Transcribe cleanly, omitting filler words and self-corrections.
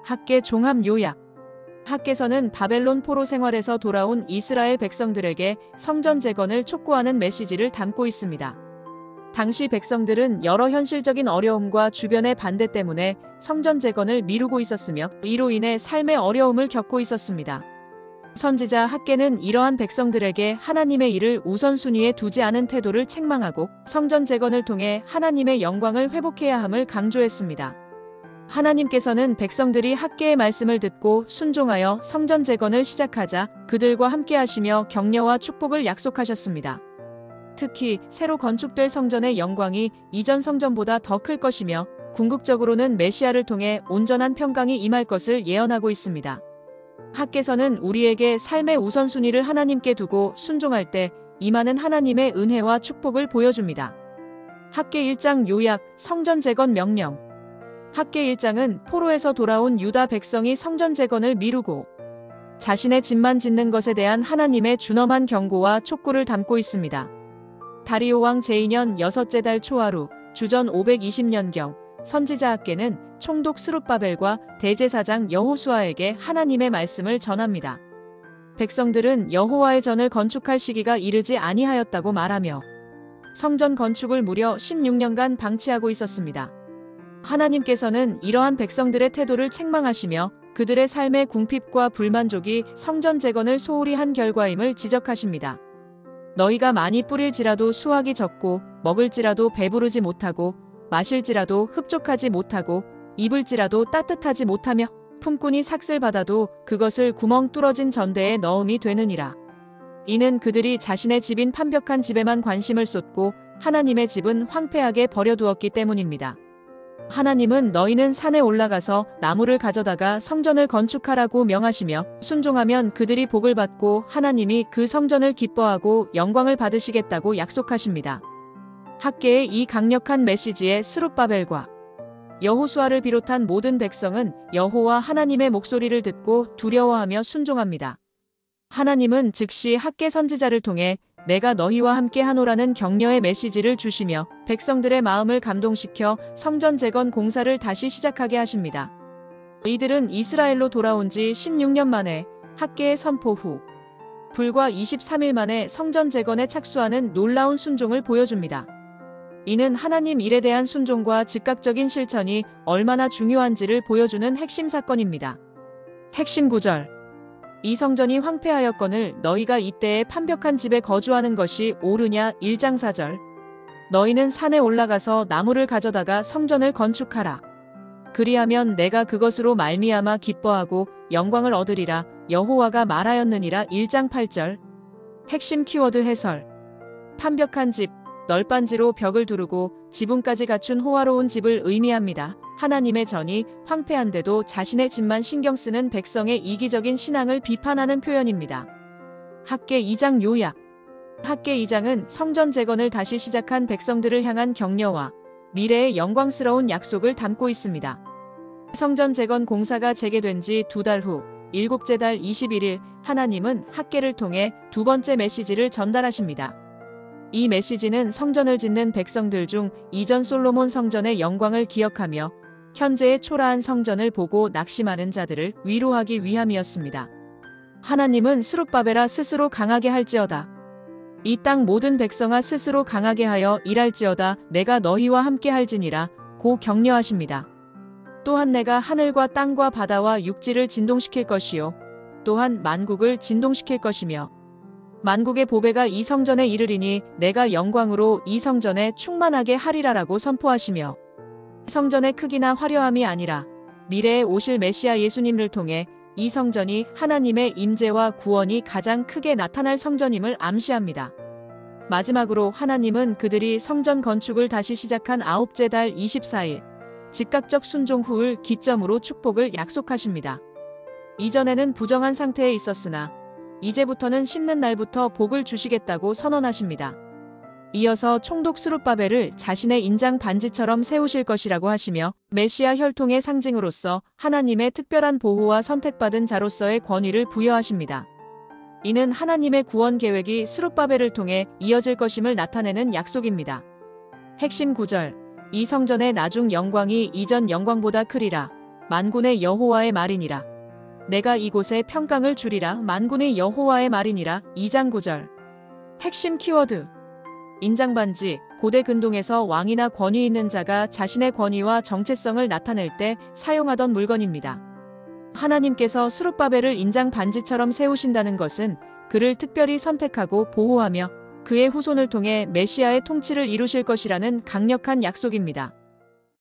학계 종합 요약. 학계서는 바벨론 포로 생활에서 돌아온 이스라엘 백성들에게 성전 재건을 촉구하는 메시지를 담고 있습니다. 당시 백성들은 여러 현실적인 어려움과 주변의 반대 때문에 성전 재건을 미루고 있었으며 이로 인해 삶의 어려움을 겪고 있었습니다. 선지자 학계는 이러한 백성들에게 하나님의 일을 우선순위에 두지 않은 태도를 책망하고 성전 재건을 통해 하나님의 영광을 회복해야 함을 강조했습니다. 하나님께서는 백성들이 학계의 말씀을 듣고 순종하여 성전 재건을 시작하자 그들과 함께 하시며 격려와 축복을 약속하셨습니다. 특히 새로 건축될 성전의 영광이 이전 성전보다 더 클 것이며 궁극적으로는 메시아를 통해 온전한 평강이 임할 것을 예언하고 있습니다. 학계서는 우리에게 삶의 우선순위를 하나님께 두고 순종할 때 임하는 하나님의 은혜와 축복을 보여줍니다. 학계 1장 요약, 성전 재건 명령. 학계 1장은 포로에서 돌아온 유다 백성이 성전 재건을 미루고 자신의 집만 짓는 것에 대한 하나님의 준엄한 경고와 촉구를 담고 있습니다. 다리오 왕 제2년 6째 달 초하루, 주전 520년경, 선지자 학계는 총독 스룹바벨과 대제사장 여호수아에게 하나님의 말씀을 전합니다. 백성들은 여호와의 전을 건축할 시기가 이르지 아니하였다고 말하며 성전 건축을 무려 16년간 방치하고 있었습니다. 하나님께서는 이러한 백성들의 태도를 책망하시며 그들의 삶의 궁핍과 불만족이 성전 재건을 소홀히 한 결과임을 지적하십니다. 너희가 많이 뿌릴지라도 수확이 적고 먹을지라도 배부르지 못하고 마실지라도 흡족하지 못하고 입을지라도 따뜻하지 못하며 품꾼이 삭슬 받아도 그것을 구멍 뚫어진 전대에 넣음이 되느니라. 이는 그들이 자신의 집인 판벽한 집에만 관심을 쏟고 하나님의 집은 황폐하게 버려두었기 때문입니다. 하나님은 너희는 산에 올라가서 나무를 가져다가 성전을 건축하라고 명하시며 순종하면 그들이 복을 받고 하나님이 그 성전을 기뻐하고 영광을 받으시겠다고 약속하십니다. 학계의 이 강력한 메시지에 스룹바벨과 여호수아를 비롯한 모든 백성은 여호와 하나님의 목소리를 듣고 두려워하며 순종합니다. 하나님은 즉시 학계 선지자를 통해 내가 너희와 함께 하노라는 격려의 메시지를 주시며 백성들의 마음을 감동시켜 성전 재건 공사를 다시 시작하게 하십니다. 이들은 이스라엘로 돌아온 지 16년 만에 학계의 선포 후 불과 23일 만에 성전 재건에 착수하는 놀라운 순종을 보여줍니다. 이는 하나님 일에 대한 순종과 즉각적인 실천이 얼마나 중요한지를 보여주는 핵심 사건입니다. 핵심 구절. 이 성전이 황폐하였거늘 너희가 이때에 판벽한 집에 거주하는 것이 옳으냐 1장 4절. 너희는 산에 올라가서 나무를 가져다가 성전을 건축하라. 그리하면 내가 그것으로 말미암아 기뻐하고 영광을 얻으리라 여호와가 말하였느니라 1장 8절. 핵심 키워드 해설. 판벽한 집, 널빤지로 벽을 두르고 지붕까지 갖춘 호화로운 집을 의미합니다. 하나님의 전이 황폐한데도 자신의 집만 신경 쓰는 백성의 이기적인 신앙을 비판하는 표현입니다. 학계 2장 요약. 학계 2장은 성전 재건을 다시 시작한 백성들을 향한 격려와 미래의 영광스러운 약속을 담고 있습니다. 성전 재건 공사가 재개된 지 2달 후 7째 달 21일 하나님은 학계를 통해 두 번째 메시지를 전달하십니다. 이 메시지는 성전을 짓는 백성들 중 이전 솔로몬 성전의 영광을 기억하며 현재의 초라한 성전을 보고 낙심하는 자들을 위로하기 위함이었습니다. 하나님은 스룹바벨아 스스로 강하게 할지어다. 이 땅 모든 백성아 스스로 강하게 하여 일할지어다. 내가 너희와 함께 할지니라 고 격려하십니다. 또한 내가 하늘과 땅과 바다와 육지를 진동시킬 것이요 또한 만국을 진동시킬 것이며 만국의 보배가 이 성전에 이르리니 내가 영광으로 이 성전에 충만하게 하리라라고 선포하시며 성전의 크기나 화려함이 아니라 미래에 오실 메시아 예수님을 통해 이 성전이 하나님의 임재와 구원이 가장 크게 나타날 성전임을 암시합니다. 마지막으로 하나님은 그들이 성전 건축을 다시 시작한 9째 달 24일 즉각적 순종 후를 기점으로 축복을 약속하십니다. 이전에는 부정한 상태에 있었으나 이제부터는 심는 날부터 복을 주시겠다고 선언하십니다. 이어서 총독 스룹바벨을 자신의 인장 반지처럼 세우실 것이라고 하시며 메시아 혈통의 상징으로서 하나님의 특별한 보호와 선택받은 자로서의 권위를 부여하십니다. 이는 하나님의 구원 계획이 스룹바벨을 통해 이어질 것임을 나타내는 약속입니다. 핵심 구절. 이 성전의 나중 영광이 이전 영광보다 크리라. 만군의 여호와의 말이니라. 내가 이곳에 평강을 주리라. 만군의 여호와의 말이니라. 2장 9절. 핵심 키워드. 인장반지, 고대 근동에서 왕이나 권위 있는 자가 자신의 권위와 정체성을 나타낼 때 사용하던 물건입니다. 하나님께서 스룹바벨을 인장 반지처럼 세우신다는 것은 그를 특별히 선택하고 보호하며 그의 후손을 통해 메시아의 통치를 이루실 것이라는 강력한 약속입니다.